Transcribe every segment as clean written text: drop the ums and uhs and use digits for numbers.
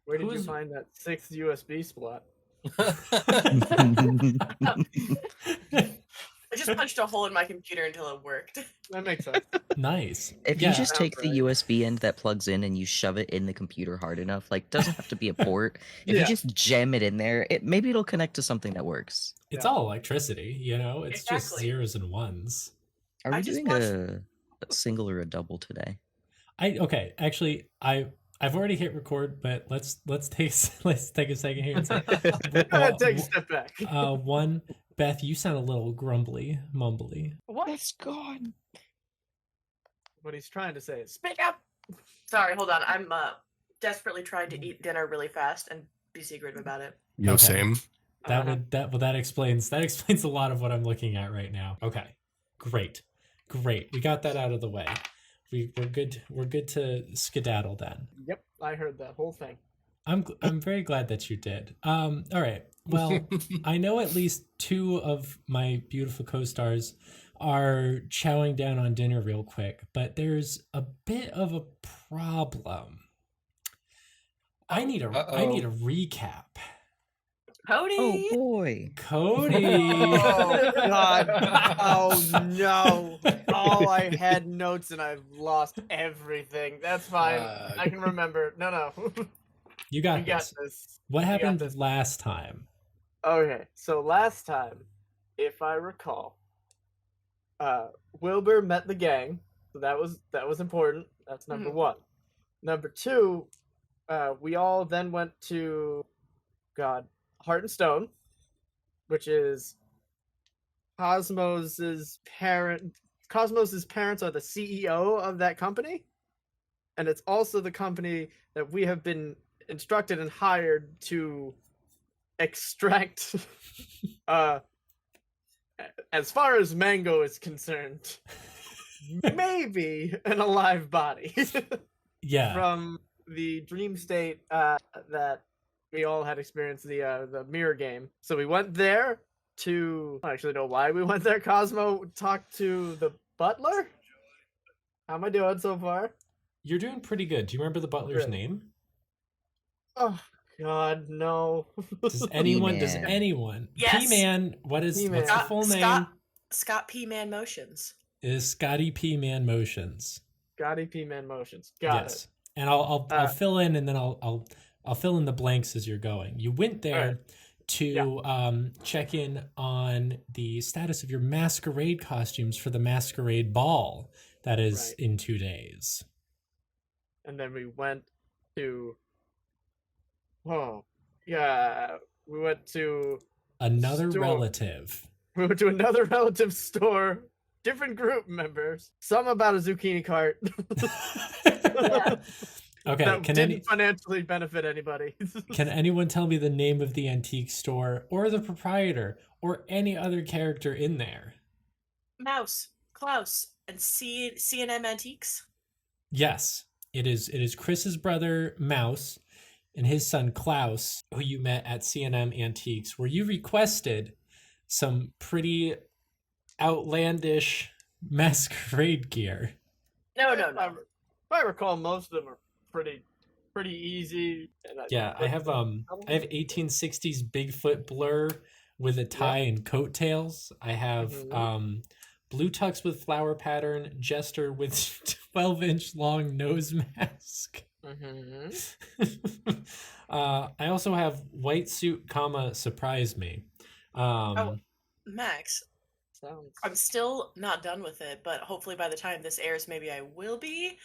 Where did you find that 6th USB slot? I just punched a hole in my computer until it worked. That makes sense. Nice. If you just take the USB end that plugs in and you shove it in the computer hard enough, like, doesn't have to be a port. If you just jam it in there, maybe it'll connect to something that works. It's all electricity, you know? It's just zeros and ones. Are we doing a single or a double today? Okay, actually, I've already hit record, but let's take a second here and say, take a step back. One, Beth, you sound a little grumbly, mumbly. What is gone? What he's trying to say is, speak up! Sorry, hold on. I'm desperately trying to eat dinner really fast and be secretive about it. Yo, same. That explains a lot of what I'm looking at right now. Okay, great. We got that out of the way. We're good. We're good to skedaddle then. Yep, I heard that whole thing. I'm very glad that you did. All right. Well, I know at least 2 of my beautiful co-stars are chowing down on dinner real quick, but there's a bit of a problem. I need a recap. Cody. Oh boy. Cody. Oh god. Oh no. Oh, I had notes and I've lost everything. That's fine. I can remember. No. You got this. What happened last time? Okay, so last time, if I recall, Wilbur met the gang, so that was important. That's number 1. Number 2, we all then went to Hart Stone, which is Cosmos's parent. Cosmos's parents are the CEO of that company, and it's also the company that we have been instructed and hired to extract as far as Mango is concerned, maybe an alive body. Yeah. From the dream state that we all had experienced, the mirror game. So we went there to, I don't actually know why we went there. Cosmo talked to the butler. How am I doing so far? You're doing pretty good. Do you remember the butler's name? Oh God, no. Does anyone? Yes. P-Man. What's the full name? Scott P-Man Motions. Is Scotty P-Man Motions. Scotty P-Man Motions. Got it. And I'll fill in, and then I'll fill in the blanks as you're going. You went there to check in on the status of your masquerade costumes for the masquerade ball that is in 2 days. And then we went to we went to another relative. We went to another relative store. Different group members. Some about a zucchini cart. Okay. That didn't financially benefit anybody. Can anyone tell me the name of the antique store, or the proprietor, or any other character in there? Mouse, Klaus, and C&M Antiques. Yes, it is Chris's brother Mouse and his son Klaus, who you met at C&M Antiques, where you requested some pretty outlandish masquerade gear. No. If I recall, most of them are pretty easy. I have 1860s Bigfoot blur with a tie and coattails. I have blue tux with flower pattern, jester with 12-inch long nose mask. I also have white suit, surprise me. Max, I'm still not done with it, but hopefully by the time this airs, maybe I will be.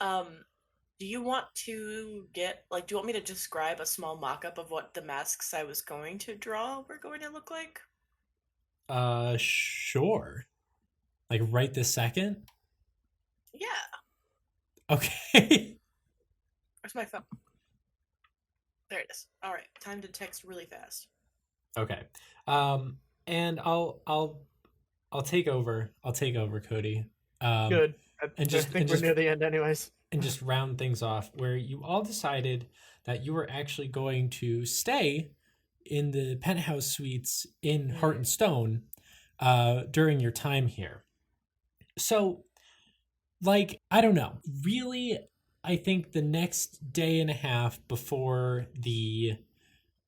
Do you want to do you want me to describe a small mock-up of what the masks I was going to draw were going to look like? Sure. Like right this second? Yeah. Okay. Where's my phone? There it is. All right, time to text really fast. Okay. And I'll take over. I'll take over, Cody. Good. I think we're near the end anyways. And just round things off, where you all decided that you were actually going to stay in the penthouse suites in Hart Stone during your time here. So, I don't know. Really, I think the next day and a half before the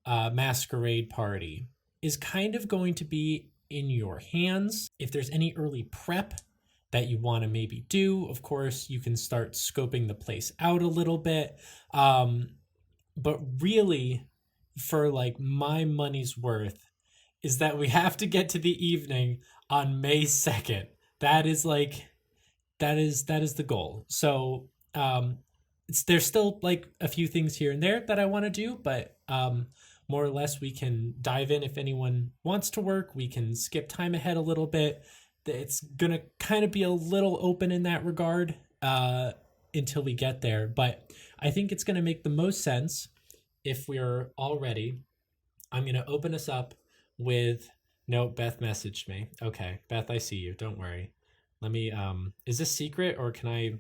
masquerade party is kind of going to be in your hands. If there's any early prep that you want to maybe do, of course, you can start scoping the place out a little bit. But really, for like my money's worth, is that we have to get to the evening on May 2nd. That is the goal. So there's still like a few things here and there that I want to do, but more or less we can dive in. If anyone wants to work, we can skip time ahead a little bit. It's gonna kind of be a little open in that regard until we get there, but I think it's gonna make the most sense if we're all ready. I'm gonna open us up with no, Beth messaged me. Okay, Beth, I see you. Don't worry. Let me is this secret or can I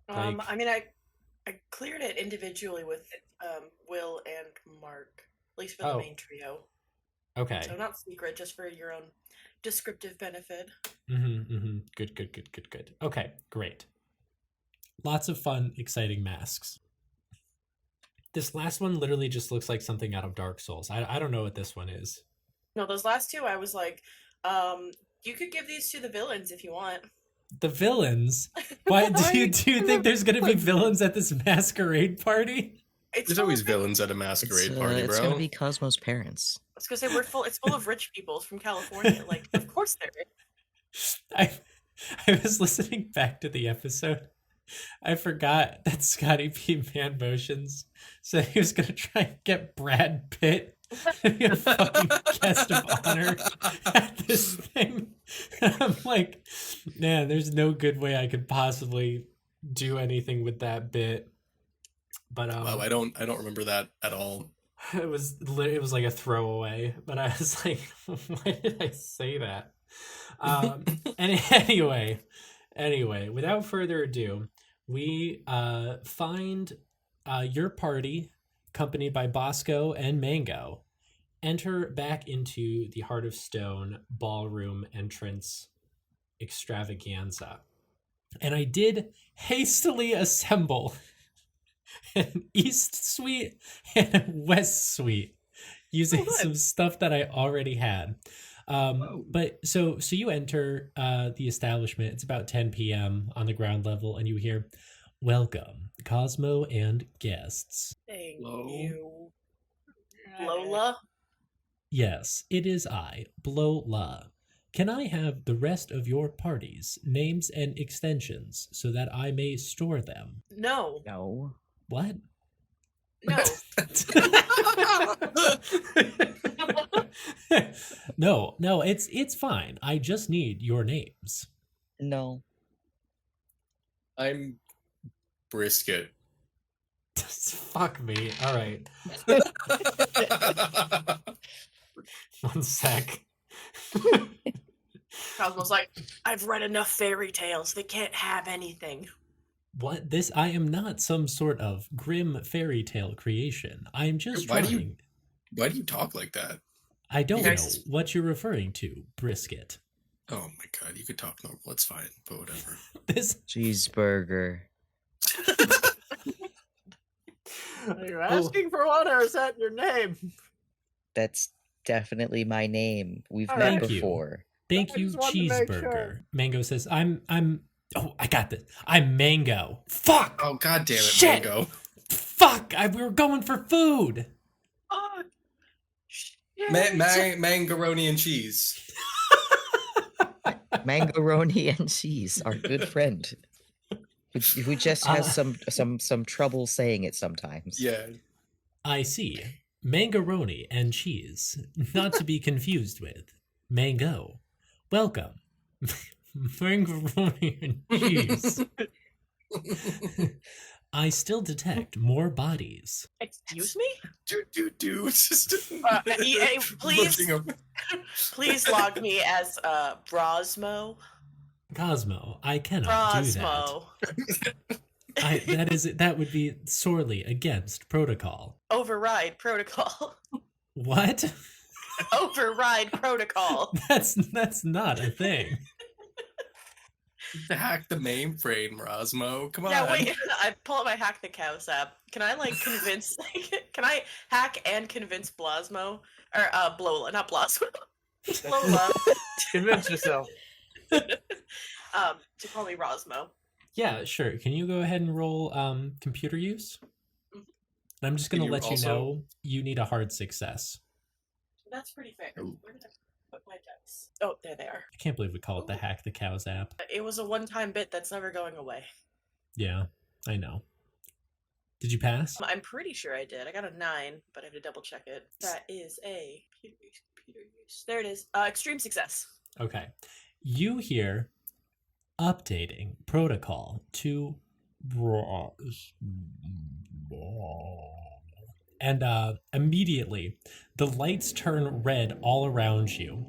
I mean I cleared it individually with Will and Mark, at least for the main trio. Okay. So not secret, just for your own descriptive benefit. Good. Okay, great. Lots of fun, exciting masks. This last one literally just looks like something out of Dark Souls. I don't know what this one is. No, those last two I was like, you could give these to the villains if you want. The villains? Why do you think there's gonna be villains at this masquerade party? There's always villains at a masquerade party, bro. It's gonna be Cosmo's parents. I was gonna say it's full of rich people from California. Like, of course there is. I was listening back to the episode. I forgot that Scotty P. Man Motions said he was gonna try and get Brad Pitt to be a fucking guest of honor at this thing. And I'm like, man, there's no good way I could possibly do anything with that bit. But wow, I don't remember that at all. It was like a throwaway, but I was like, why did I say that? And anyway, without further ado, we find your party, accompanied by Bosco and Mango, enter back into the Heart of Stone ballroom entrance extravaganza. And I did hastily assemble an East Suite and a West Suite using some stuff that I already had. But so you enter the establishment. It's about 10 p.m. on the ground level, and you hear, "Welcome, Cosmo and guests." Thank you. Lola? Yes, it is I, Blola. Can I have the rest of your party's names and extensions so that I may store them? No. No. What? No. No, it's fine. I just need your names. No. I'm Brisket. Fuck me. All right. One sec. Cosmo's like, I've read enough fairy tales. They can't have anything. What? I am not some sort of grim fairy tale creation. I'm just trying. Why do you talk like that? I don't know what you're referring to, Brisket. Oh my god, you could talk normal. It's fine, but whatever. This cheeseburger. Are you asking for one, or is that your name? That's definitely my name. We've All met right. before. Thank you, just wanted to make cheeseburger. sure. Mango says, "I'm. Oh, I got this. I'm Mango. Fuck. Oh god damn it, Shit. Mango. Fuck. We were going for food. Oh, shit. Mangaroni and cheese. Mangaroni and cheese, our good friend, who just has some trouble saying it sometimes. Yeah. I see. Mangaroni and cheese, not to be confused with mango. Welcome. Mangaroni and cheese. I still detect more bodies. Excuse me? Do. Just EA, please, looking up. please log me as Brosmo. Cosmo, I cannot do that. Brosmo. That would be sorely against protocol. Override protocol. What? Override protocol. That's not a thing. To hack the mainframe, Rosmo. Come on. Yeah, wait. I pull up my Hack the Cows app. Can I like convince? Can I hack and convince Blasmo or Blola, not Blasmo, Lola, Convince yourself. to call me Rosmo? Yeah, sure. Can you go ahead and roll computer use? Mhm. And I'm just Can going to you let you also- know you need a hard success. That's pretty fair. Ooh. Where did I put my dice? Oh, there they are. I can't believe we call it the Ooh. Hack the Cows app. It was a one-time bit that's never going away. Yeah, I know. Did you pass? I'm pretty sure I did. I got a 9, but I have to double check it. That is a computer use. There it is. Extreme success. Okay. You hear updating protocol to and immediately the lights turn red all around you.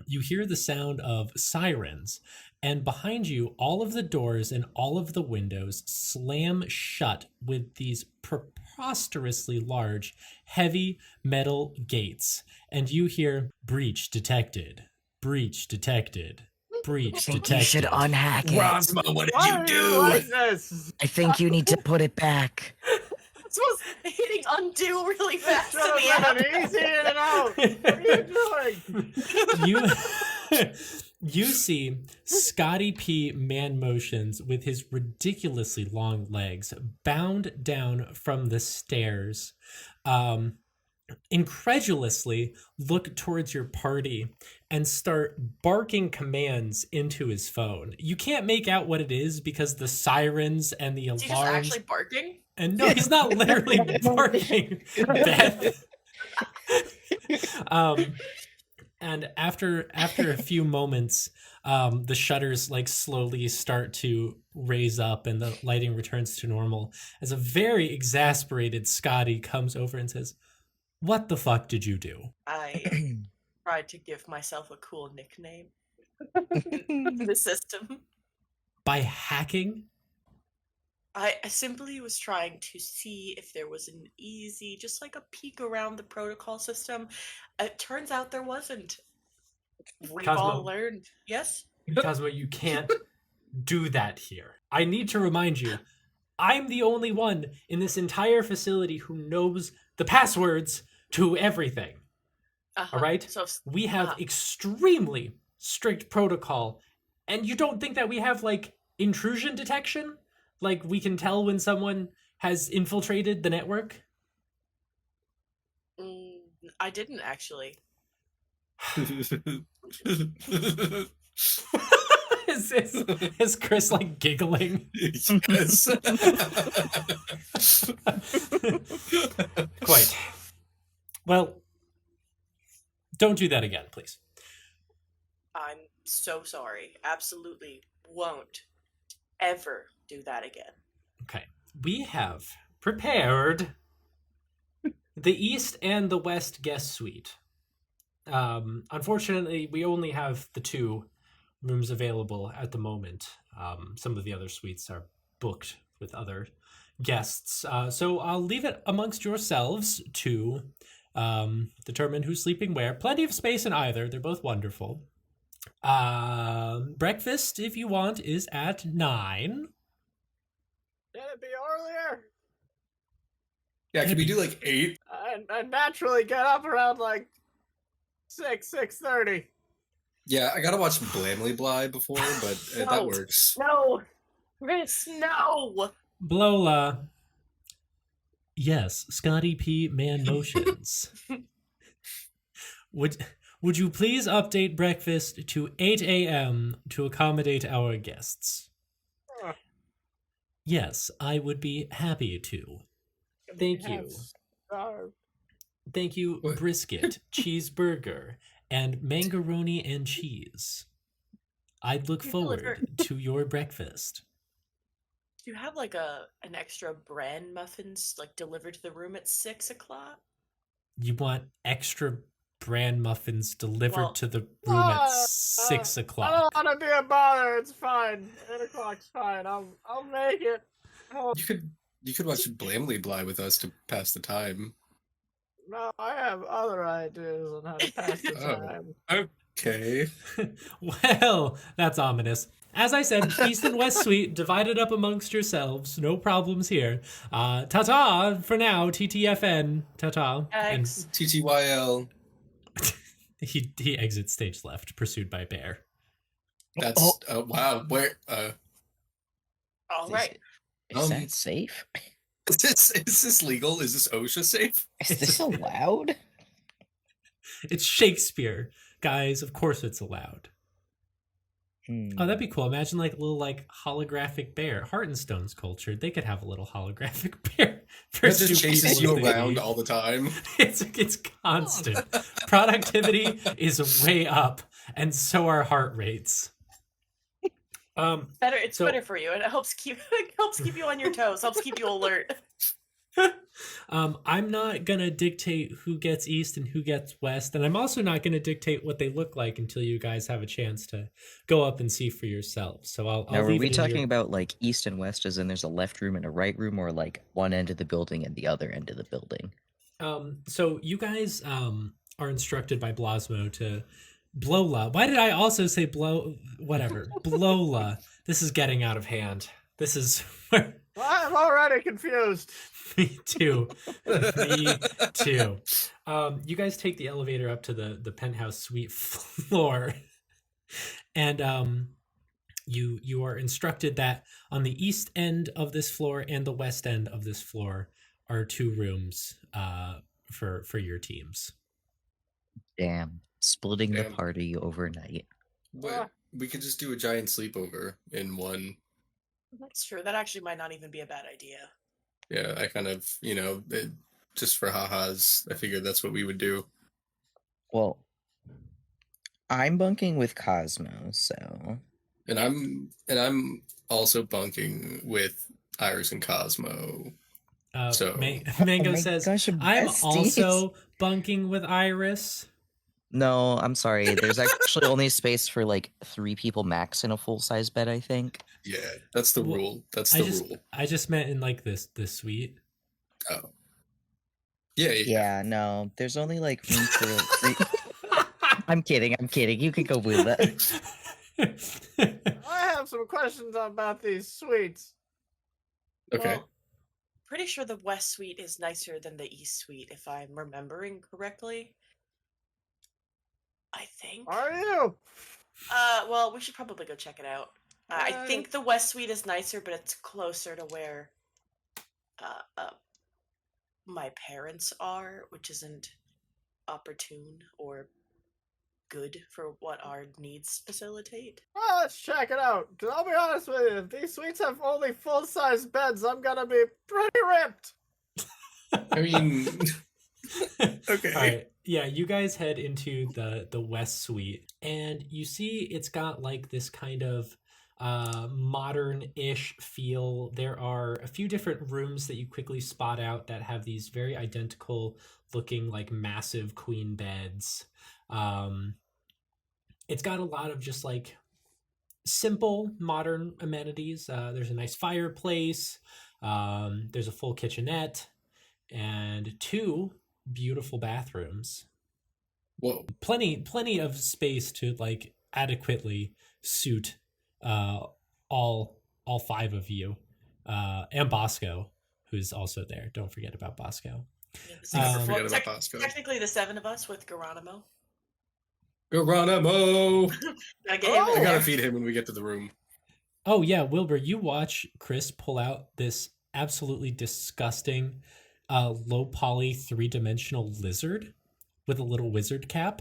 You hear the sound of sirens, and behind you, all of the doors and all of the windows slam shut with these preposterously large, heavy metal gates. And you hear, breach detected, breach detected, breach I think detected. you should unhack it. Rosmo, what did Why you are do? you like this? I think you need to put it back. This was hitting undo really fast in Should the have app. been easy in and out. What are you doing? You see Scotty P man motions with his ridiculously long legs bound down from the stairs, incredulously look towards your party and start barking commands into his phone. You can't make out what it is because the sirens and the Is he just alarms. actually barking? And no, he's not literally barking, Beth. And after a few moments, the shutters like slowly start to raise up and the lighting returns to normal as a very exasperated Scotty comes over and says, "What the fuck did you do?" I tried to give myself a cool nickname in the system. By hacking? I simply was trying to see if there was an easy, just like a peek around the protocol system. It turns out there wasn't. We've Cosmo. all learned. Yes? Cosmo, you can't do that here. I need to remind you, I'm the only one in this entire facility who knows the passwords to everything. All right? So, We have extremely strict protocol, and you don't think that we have like intrusion detection? Like we can tell when someone has infiltrated the network? I didn't actually. Is Chrys like giggling? Yes. Quite. Well, don't do that again, please. I'm so sorry. Absolutely won't ever do that again. Okay. We have prepared the East and the West guest suite. Unfortunately, we only have the 2 rooms available at the moment. Some of the other suites are booked with other guests. So I'll leave it amongst yourselves to determine who's sleeping where. Plenty of space in either. They're both wonderful. Breakfast, if you want, is at 9. Can it be earlier? Yeah, can we do like 8? I naturally get up around like 6:30. Yeah, I gotta watch Blamley Bly before, but that No. works. No! Chris, no! Blola. Yes, Scotty P. Man motions. Would you please update breakfast to 8 a.m. to accommodate our guests? Huh. Yes, I would be happy to. Thank you. Thank you, What? brisket, cheeseburger, and mangaroni and cheese. I'd look You forward delivered. to your breakfast. Do you have like an extra bran muffins like delivered to the room at 6 o'clock? You want extra bran muffins delivered Well, to the room at 6 I o'clock? don't want to be a bother. It's fine. 8 o'clock's fine. I'll make it. Oh, You could watch Blamley Bly with us to pass the time. no, I have other ideas on how to pass the Oh. time. Okay. Well, that's ominous. As I said, East and West Suite, divided up amongst yourselves. No problems here. Ta-ta for now, TTFN. Ta-ta. And X. TTYL. he exits stage left, pursued by Bear. That's wow. Where All Is right. it- Is Um, that safe? is this legal? Is this OSHA safe? Is this allowed? It's Shakespeare, guys. Of course it's allowed. Oh, that'd be cool. Imagine like a little like holographic bear. Heart Stone's cultured. They could have a little holographic bear. It just stupid chases people you if they around leave. all the time. It's constant. Productivity is way up, and so are heart rates. Better. It's So- better for you, and it helps keep you on your toes. Helps keep you alert. I'm not gonna dictate who gets east and who gets west, and I'm also not gonna dictate what they look like until you guys have a chance to go up and see for yourselves. So I'll Now, are leave we it in talking your- about like east and west, as in there's a left room and a right room, or like one end of the building and the other end of the building? So you guys are instructed by Blasmo to Blola. Why did I also say blow? Whatever, Blola. This is getting out of hand. This is where. I'm already confused. Me too. Me too. You guys take the elevator up to the penthouse suite floor, and you are instructed that on the east end of this floor and the west end of this floor are 2 rooms for your teams. Damn, splitting the Damn. party overnight. But we could just do a giant sleepover in one. That's true. That actually might not even be a bad idea. Yeah, I kind of, just for ha-has, I figured that's what we would do. Well, I'm bunking with Cosmo, so And I'm also bunking with Iris and Cosmo. So- Mango Oh my says, gosh, "I'm besties." also bunking with Iris." no, I'm sorry. There's actually only space for like 3 people max in a full-size bed, I think. Yeah, that's the Well, rule. That's I the just rule. I just meant in like this suite. Oh. Yeah. Yeah, no, there's only like room for 3. I'm kidding. You can go with that. I have some questions about these suites. Okay. Well, pretty sure the West Suite is nicer than the East Suite, if I'm remembering correctly. I think. Are you? Well, we should probably go check it out. I think the West Suite is nicer, but it's closer to where my parents are, which isn't opportune or good for what our needs facilitate. Well, let's check it out. Cause I'll be honest with you, if these suites have only full-size beds, I'm gonna be pretty ripped. I mean, okay. All right. Yeah, you guys head into the West Suite, and you see it's got like this kind of modern-ish feel. There are a few different rooms that you quickly spot out that have these very identical looking like massive queen beds. It's got a lot of just like simple modern amenities. There's a nice fireplace. There's a full kitchenette and 2 beautiful bathrooms. Whoa. Plenty of space to like adequately suit all 5 of you, and Bosco, who's also there. Don't forget about Bosco. Never Um, forget about Bosco. Technically, the 7 of us with Geronimo. Geronimo! Gotta get him Oh! in I gotta there. feed him when we get to the room. Oh yeah, Wilbur, you watch Chrys pull out this absolutely disgusting low poly 3-dimensional lizard with a little wizard cap.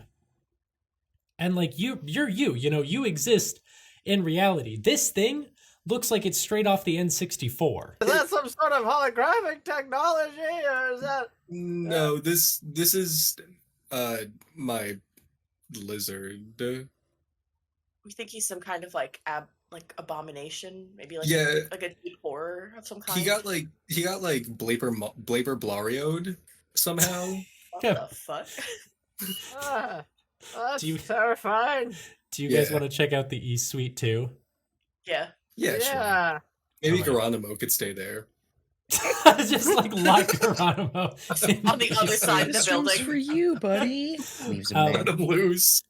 And like you're you exist in reality. This thing looks like it's straight off the N64. Is that some sort of holographic technology, or is that? No, this is my lizard. We think he's some kind of like abomination, maybe like Yeah. like a deep horror of some kind. He got like Blaper Blarioed somehow. What Yeah. the fuck? Ah, that's Do you- terrifying. Do you guys Yeah. want to check out the East Suite too? Yeah. Yeah, sure. Yeah. Maybe Alright. Geronimo could stay there. Just like lock Geronimo in On the other side of the This room's building. for you, buddy. Leaves him Um, there. Let him loose.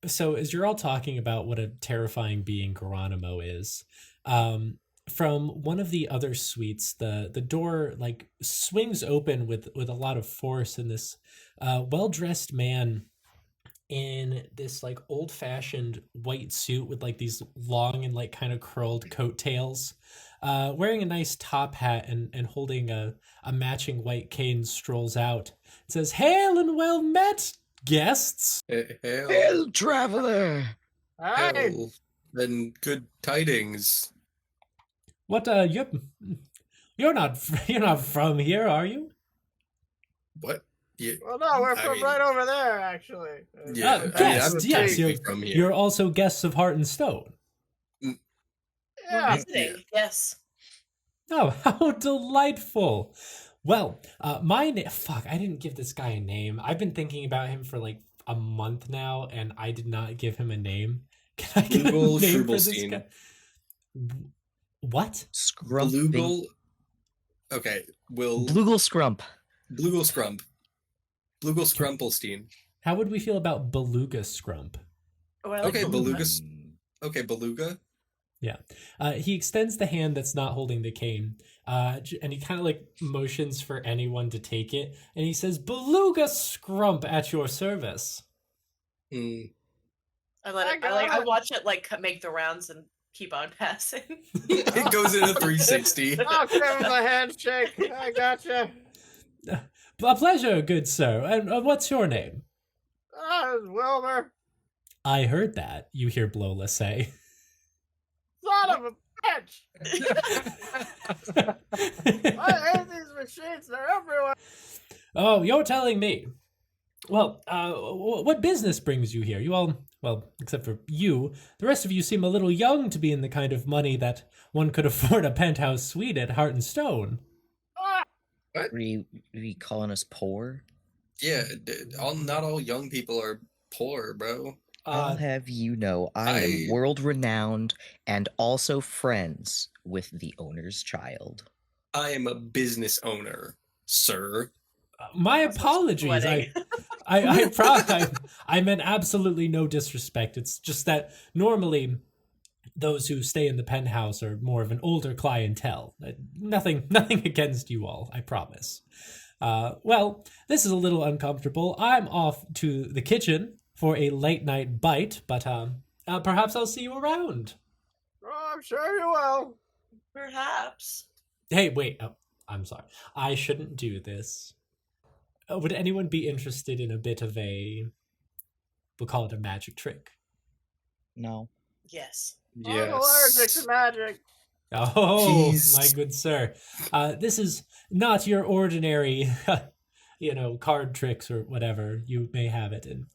so as you're all talking about what a terrifying being Geronimo is, from one of the other suites, the door like swings open with a lot of force, and this well-dressed man in this like old-fashioned white suit with like these long and like kind of curled coattails, wearing a nice top hat and holding a matching white cane, strolls out. It says, "Hail and well met, guests." Hail, traveler! Hey, hail, then good tidings. What you're not from here, are you? What? Yeah, well, no, we're I from mean- right over there, actually. yeah. I mean, guests, I'm yes, technically from here. You're also guests of Heart and Stone. We're Yeah. visiting. Yes. Oh, how delightful. Well, my name. Fuck, I didn't give this guy a name. I've been thinking about him for like a month now, and I did not give him a name. Can I give him a Blugel name for this Shrubelstein. guy? What? Scrumping. Blugel. Okay, will Blugel Scrump. Blugel Scrump. Blugel Scrumpelstein. How would we feel about Beluga Scrump? Oh, I like Okay, Beluga. Beluga. Okay, Beluga. He extends the hand that's not holding the cane, and he kind of like motions for anyone to take it, and he says, "Beluga Scrump at your service." Hmm. I watch it like make the rounds and keep on passing. It goes in a 360. I'll give him a handshake. I gotcha. A pleasure, good sir. And what's your name? It's Wilbur. I heard that, you hear Blola say. Son of a bitch. I hate these machines. They're everywhere. Oh, you're telling me. Well, what business brings you here? You all, well, except for you, the rest of you seem a little young to be in the kind of money that one could afford a penthouse suite at Heart and Stone. Are you calling us poor? Yeah, not all young people are poor, bro. I'll have you know, I am world renowned and also friends with the owner's child. I am a business owner, sir. My apologies. Sweating. I meant absolutely no disrespect. It's just that normally those who stay in the penthouse are more of an older clientele. Nothing against you all, I promise. Well, this is a little uncomfortable. I'm off to the kitchen for a late night bite, but perhaps I'll see you around. Oh, I'm sure you will. Perhaps. Hey, wait. Oh, I'm sorry. I shouldn't do this. Would anyone be interested in a bit of we'll call it a magic trick? No. Yes. I'm allergic to magic. Oh, Jeez. my good sir. This is not your ordinary, card tricks or whatever you may have it. And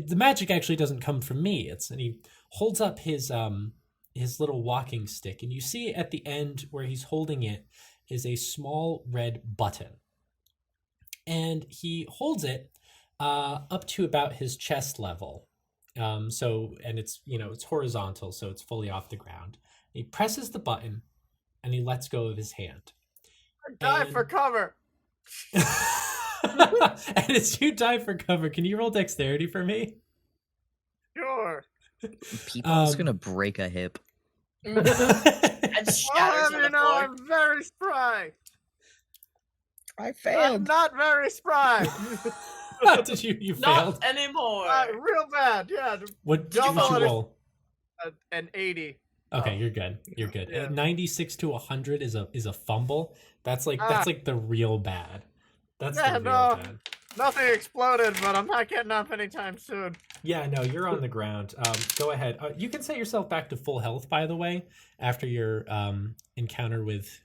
the magic actually doesn't come from me. And he holds up his little walking stick, and you see at the end where he's holding it is a small red button. And he holds it up to about his chest level. And it's, it's horizontal, so it's fully off the ground. He presses the button and he lets go of his hand. Die for cover. And as you dive for cover, can you roll dexterity for me? Sure. People are just gonna break a hip. And Well, shatters on you the know, floor. I'm very spry. I I'm failed. not very spry. Did you Not failed? anymore. Real bad. Yeah. What did you double it. roll? An 80. Okay, you're good. You're good. Yeah. 96 to 100 is a fumble. That's like the real bad. That's Yeah, the real no. bad. Nothing exploded, but I'm not getting up anytime soon. Yeah, no, you're on the ground. Go ahead. You can set yourself back to full health, by the way, after your encounter with,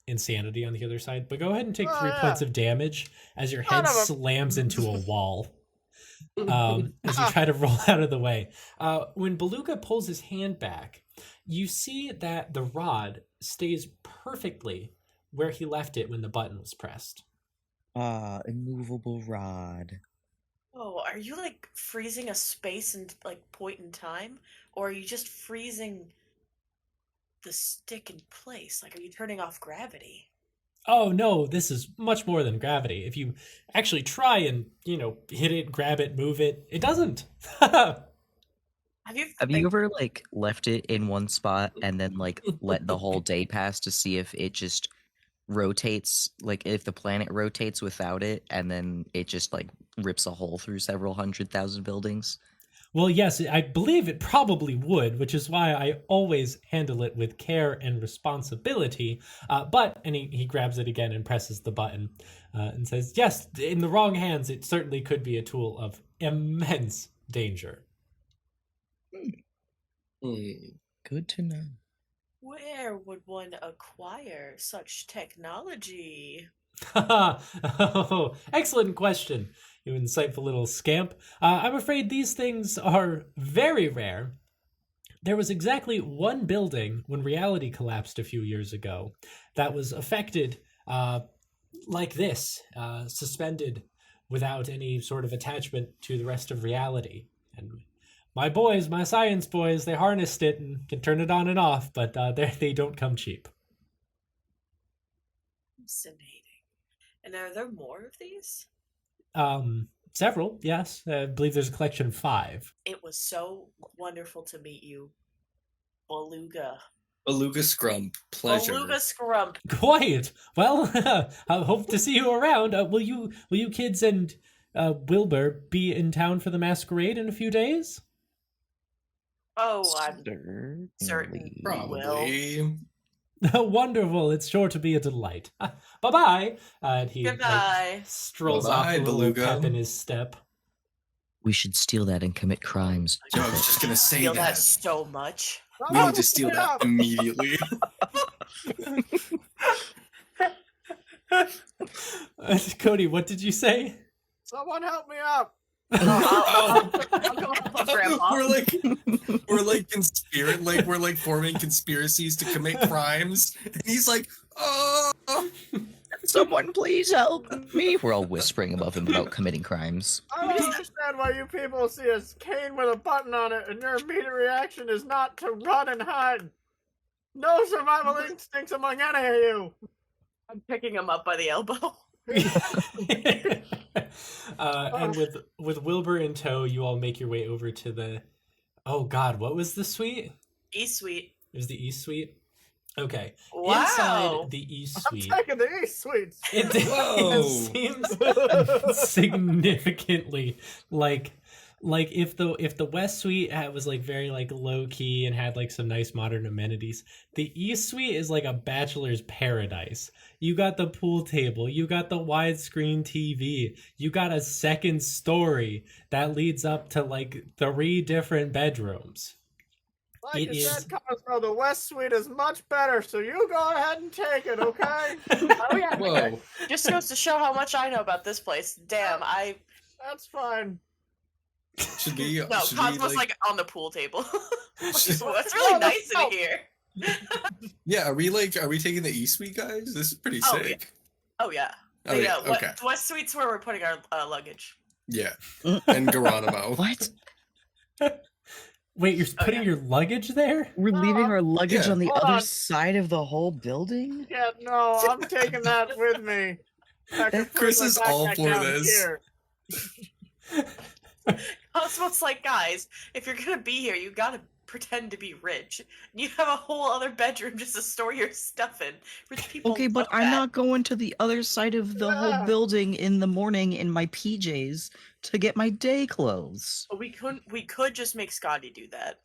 insanity on the other side. But go ahead and take 3 points of damage as your head Son of a- slams into a wall. As you try to roll out of the way. When Beluga pulls his hand back, you see that the rod stays perfectly where he left it when the button was pressed. Immovable rod. Oh, are you like freezing a space and like point in time? Or are you just freezing the stick in place? Like, are you turning off gravity? Oh no, this is much more than gravity. If you actually try and, hit it, grab it, move it, it doesn't. Have you ever like left it in one spot and then like let the whole day pass to see if it just rotates, like if the planet rotates without it, and then it just like rips a hole through several 100,000 buildings? Well, yes, I believe it probably would, which is why I always handle it with care and responsibility. And he grabs it again and presses the button and says, yes, in the wrong hands, it certainly could be a tool of immense danger. Good to know. Where would one acquire such technology? Oh, excellent question, you insightful little scamp. I'm afraid these things are very rare. There was exactly one building when reality collapsed a few years ago that was affected like this, suspended without any sort of attachment to the rest of reality. And my science boys, they harnessed it and can turn it on and off, but they don't come cheap. Fascinating. And are there more of these? Several, yes. I believe there's a collection of 5. It was so wonderful to meet you, Beluga. Beluga Scrump, pleasure. Beluga Scrump. Quite. Well, I hope to see you around. Will you kids and Wilbur be in town for the masquerade in a few days? Oh, I'm certain we will. Probably. Wonderful. It's sure to be a delight. Bye-bye. And he Goodbye. strolls Bye-bye, off with a little Beluga. pep in his step. We should steal that and commit crimes. Yo, I was just gonna say Feel that that. so much. We need to steal that immediately. Cody, what did you say? Someone help me up. I'll go help Grandpa. We're like forming conspiracies to commit crimes. And he's like, oh. Someone please help me. We're all whispering above him about committing crimes. I don't understand why you people see a cane with a button on it and your immediate reaction is not to run and hide. No survival instincts among any of you. I'm picking him up by the elbow. And with Wilbur in tow, you all make your way over to the... Oh God, what was the suite? East Suite. It was the East Suite? Okay. Wow. Inside the East I'm Suite, taking the East Suites. it seems significantly like if the West Suite was like very like low key and had like some nice modern amenities, the East Suite is like a bachelor's paradise. You got the pool table, you got the widescreen TV, you got a second story that leads up to like 3 different bedrooms. Like It you is- said, Cosmo, the West Suite is much better, so you go ahead and take it, okay? Oh yeah. Whoa. Just goes to show how much I know about this place. Damn, That's fine. Should we? No, should we, Cosmo's like on the pool table. should- Well, it's really nice no. in here. yeah. Are we taking the East Suite, guys? This is pretty Oh, sick. Oh yeah. Oh, yeah. Okay. West Suite's where we're putting our luggage. Yeah. And Geronimo. What? Wait, you're putting yeah. your luggage there? We're leaving our luggage Yeah. on the Hold other on. side of the whole building? Yeah, no, I'm taking that with me. I can Chris put is my all backpack for down this. here. Cosmo's like, guys, if you're gonna be here, you gotta pretend to be rich. You have a whole other bedroom just to store your stuff in. Rich people. Okay, but love I'm that. not going to the other side of the Yeah. whole building in the morning in my PJs to get my day clothes. But we could just make Scotty do that.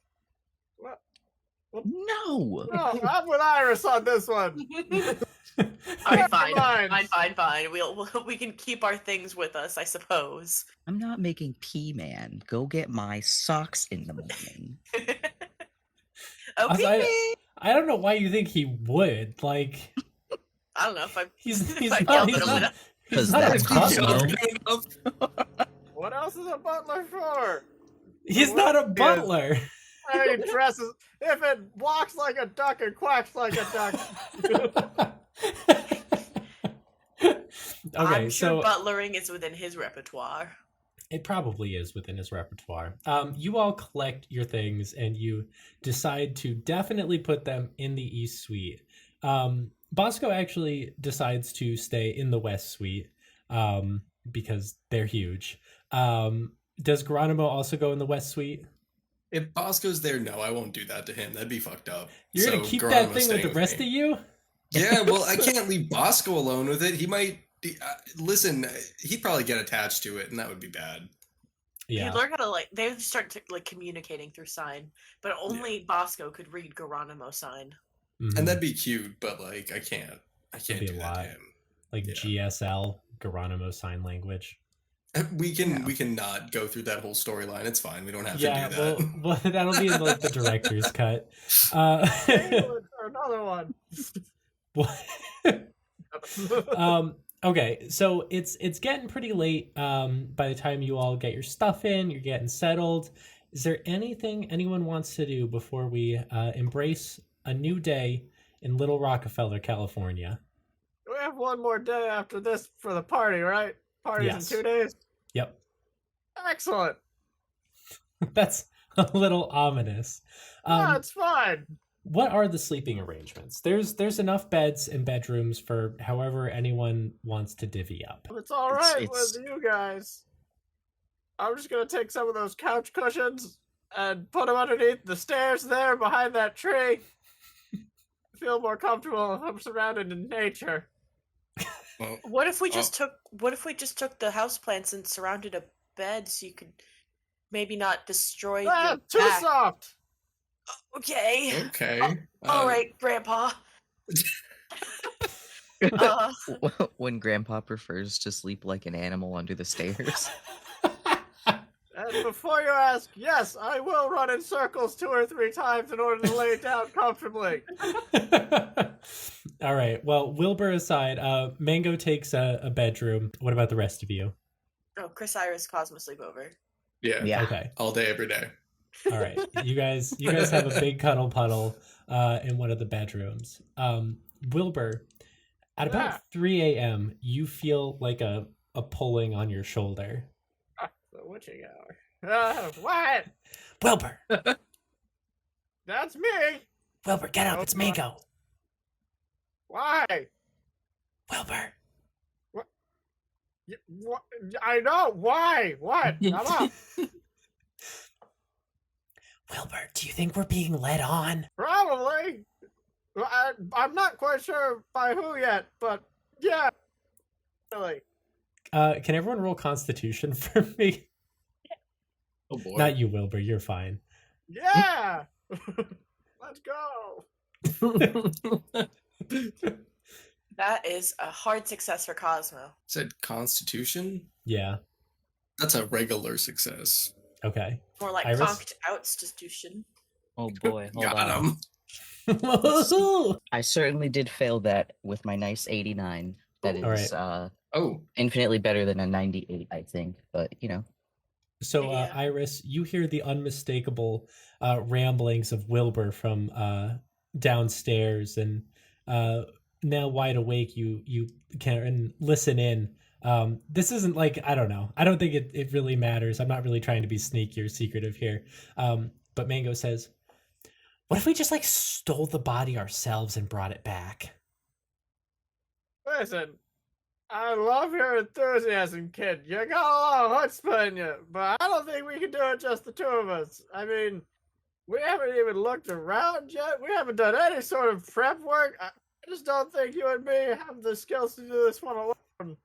No. No, I'm with Iris on this one. Alright, fine. Fine. Fine. We can keep our things with us, I suppose. I'm not making P-Man go get my socks in the morning. Oh, Also, pee-pee! I don't know why you think he would. Like, I don't know if I. he's I not, yelled he's at him not, enough. he's 'Cause not a that's butler. Cosmo. What else is a butler for? He's not a butler. Hey, he dresses. If it walks like a duck and quacks like a duck. Okay, I'm so sure butlering is within his repertoire. it probably is within his repertoire. You all collect your things and you decide to definitely put them in the East Suite. Bosco actually decides to stay in the West Suite because they're huge. Does Geronimo also go in the West Suite? If Bosco's there, no, I won't do that to him. That'd be fucked up. You're gonna So keep that Geronimo's thing with staying the rest of me. you? Yeah, well, I can't leave Bosco alone with it. He might listen. He'd probably get attached to it, and that would be bad. Yeah. He'd learn how to they would start to, communicating through sign, but only Bosco could read Geronimo sign. Mhm. And that'd be cute, but like I can't be do a that lot. to him. Like Yeah. GSL, Geronimo Sign Language. We can not go through that whole storyline. It's fine. We don't have Yeah, to do that. well, that'll be in like the director's cut. England for another one. Okay, so it's getting pretty late. By the time you all get your stuff in, you're getting settled. Is there anything anyone wants to do before we embrace a new day in Little Rockefeller, California? We have one more day after this for the party, right? Party's Yes. in 2 days. Yep. Excellent. That's a little ominous. No, it's fine. What are the sleeping arrangements? There's enough beds and bedrooms for however anyone wants to divvy up. It's all right it's- with you guys. I'm just gonna take some of those couch cushions and put them underneath the stairs there behind that tree. Feel more comfortable if I'm surrounded in nature. Well, What if we just took the houseplants and surrounded a bed so you could maybe not destroy your Too back? soft. Okay. okay. All right, Grandpa. uh, When Grandpa prefers to sleep like an animal under the stairs. And before you ask, yes, I will run in circles 2 or 3 times in order to lay down comfortably. All right. Well, Wilbur aside, Mango takes a bedroom. What about the rest of you? Chrys, Iris, Cosmo sleepover. Yeah. Yeah. Okay. All day, every day. All right. You guys have a big cuddle puddle in one of the bedrooms. Wilbur, at about Yeah. 3 a.m., you feel like a pulling on your shoulder. The witching hour. What? Wilbur, That's me. Wilbur, get up! Oh, It's God. Mango. Why? Wilbur. What? I know. Why? What? Come on. Wilbur, do you think we're being led on? Probably. I'm not quite sure by who yet, but yeah. Really. Can everyone roll Constitution for me? Oh boy. Not you, Wilbur. You're fine. Yeah. Let's go. That is a hard success for Cosmo. Said Constitution. Yeah. That's a regular success. Okay. More like Iris? conked outstitution. Oh boy, hold Got on. him. I certainly did fail that with my nice 89. That All is Oh, infinitely better than a 98, I think. But So, Yeah. Iris, you hear the unmistakable ramblings of Wilbur from downstairs, and now wide awake, you can listen in. This isn't like, I don't know. I don't think it really matters. I'm not really trying to be sneaky or secretive here. But Mango says, what if we just like stole the body ourselves and brought it back? Listen, I love your enthusiasm, kid. You got a lot of chutzpah in you, but I don't think we can do it just the 2 of us. I mean, we haven't even looked around yet. We haven't done any sort of prep work. I just don't think you and me have the skills to do this one alone.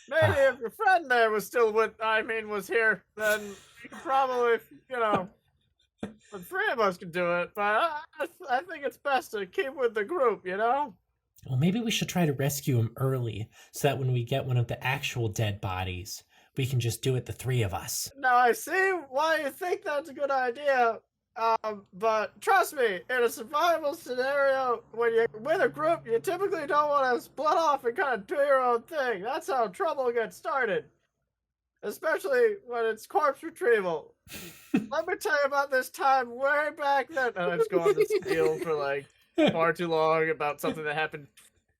Maybe if your friend there was still was here, then we could probably, the 3 of us could do it. But I think it's best to keep with the group, Well, maybe we should try to rescue him early so that when we get one of the actual dead bodies, we can just do it, the 3 of us. Now I see why you think that's a good idea, but trust me, in a survival scenario, when you're with a group, you typically don't want to split off and kind of do your own thing. That's how trouble gets started, especially when it's corpse retrieval. Let me tell you about this time way back then. And I just go on this spiel for like far too long about something that happened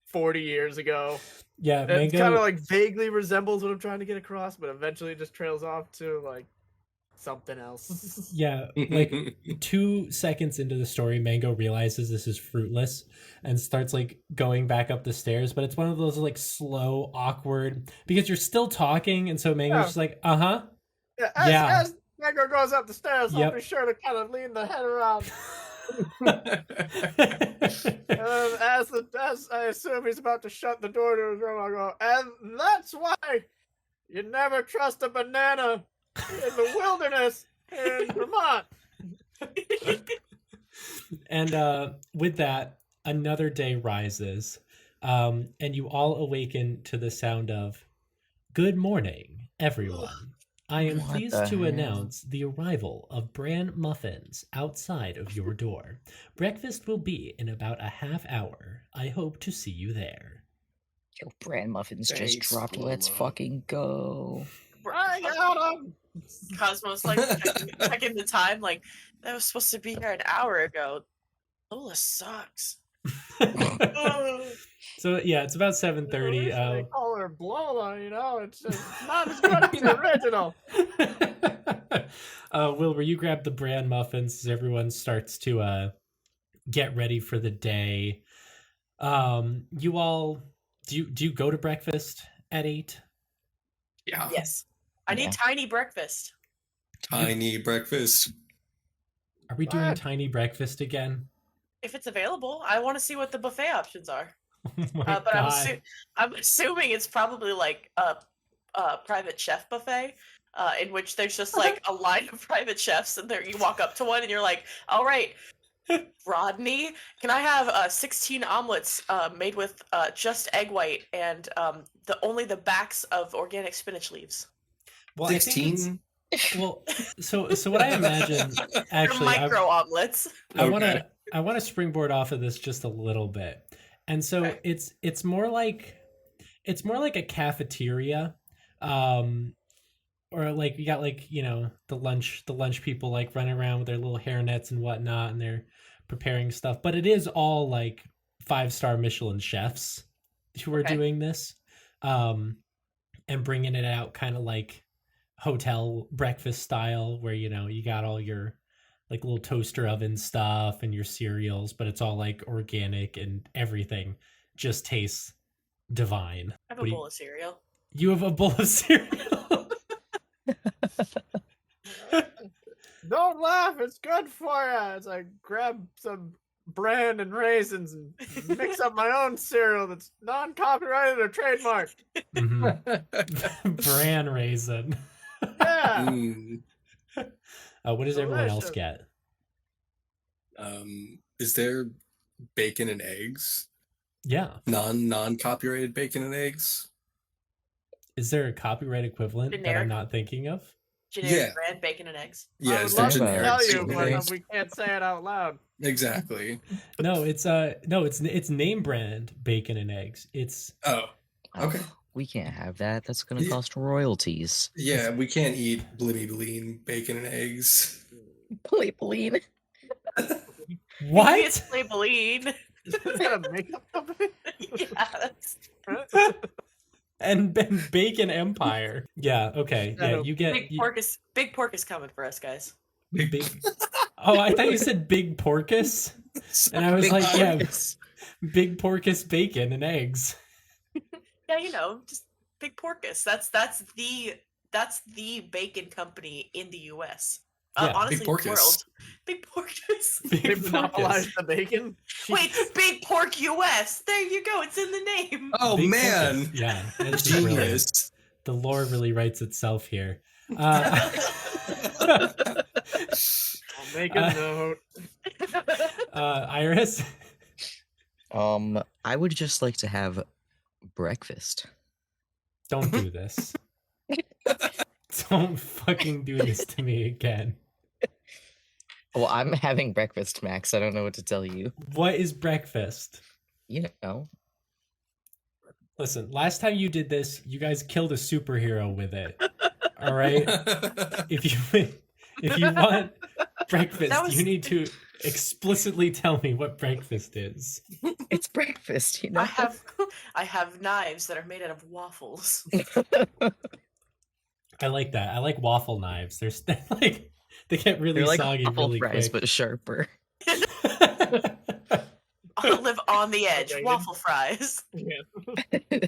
40 years ago. Yeah, It Mango. kind of like vaguely resembles what I'm trying to get across, but eventually it just trails off to like something else. Yeah, like 2 seconds into the story, Mango realizes this is fruitless and starts like going back up the stairs, but it's one of those like slow, awkward because you're still talking, and so Mango's Yeah. just like, uh-huh. Yeah, Yeah. as Mango goes up the stairs, Yep. I'll be sure to kind of lean the head around. As I assume he's about to shut the door to his room, I'll go, and that's why you never trust a banana in the wilderness in Vermont. And with that, another day rises, and you all awaken to the sound of "Good morning, everyone. I am What pleased the to hell? announce the arrival of bran muffins outside of your door. Breakfast will be in about a half hour. I hope to see you there." Yo, bran muffins just Thanks, dropped. Let's Wilbur. fucking go. I got him. Cosmo's like checking the time, like that was supposed to be here an hour ago. Lola sucks. So yeah, it's about At least 7:30. they call her Blola, you know. It's just not as good as the original. Wilbur, you grab the bran muffins as everyone starts to get ready for the day. You all do you go to breakfast at 8? Yeah. Yes. I need Yeah. tiny breakfast. Tiny breakfast. Are we doing What? tiny breakfast again? If it's available, I want to see what the buffet options are. Oh my But God. I'm assuming it's probably like a private chef buffet, in which there's just like a line of private chefs, and there you walk up to one, and you're like, "All right, Rodney, can I have 16 omelets made with just egg white and only the backs of organic spinach leaves?" Well, I think it's 16? well. So what I imagine They're actually, micro omelets. I want Okay. to I want to springboard off of this just a little bit. And so Okay. it's more like a cafeteria, or like you got like, you know, the lunch people like running around with their little hairnets and whatnot, and they're preparing stuff, but it is all like 5-star Michelin chefs who are Okay. doing this, and bringing it out kind of like hotel breakfast style, where, you know, you got all your like little toaster oven stuff and your cereals, but it's all like organic and everything just tastes divine. I have What a do bowl of cereal. you have a bowl of cereal? Don't laugh, it's good for you. As I grab some bran and raisins and mix up my own cereal that's non-copyrighted or trademarked. Mhm. Bran raisin. Yeah. Mm. What does everyone else Delicious. get? Is there bacon and eggs? Yeah. Non-copyrighted bacon and eggs? Is there a copyright equivalent that I'm Generic. not thinking of? Generic Yeah. bread, bacon, and eggs. I Yeah, would is there love to generic tell you, bacon and but eggs? we can't say it out loud. Exactly. No, it's name brand bacon and eggs. It's Oh, Oh, okay. we can't have that. That's gonna Yeah. cost royalties. Yeah, we can't eat blimmy bleen bacon and eggs. Please. what? It's Maybelline. Is that a makeup company? Yes. and Bacon Empire. Yeah, okay. Yeah, you get Big pork is coming for us, guys. big. Oh, I thought you said Big Porkus, and I was Big like, yeah, Porkus. Big Porkus bacon and eggs. Yeah, you know, just Big Porkus. That's the bacon company in the U.S. Yeah, Honestly, Big the Porkus. world. Big Porkus. They Big monopolized Porkus. the bacon. Wait, Big Pork U.S. There you go. It's in the name. Oh Big man, Porkus. Yeah, that's brilliant. genius! The lore really writes itself here. I'll make a note. Iris. I would just like to have breakfast. Don't do this. Don't fucking do this to me again. Well, I'm having breakfast, Max. I don't know what to tell you. What is breakfast? You know. Listen, last time you did this, you guys killed a superhero with it. All right? If you want breakfast, That was- you need to explicitly tell me what breakfast is. It's breakfast, you know. I have knives that are made out of waffles. I like that. I like waffle knives. They're like they get really They're like soggy waffle really fries, quick. but sharper. I'll live on the edge. Okay. Waffle fries. Yeah.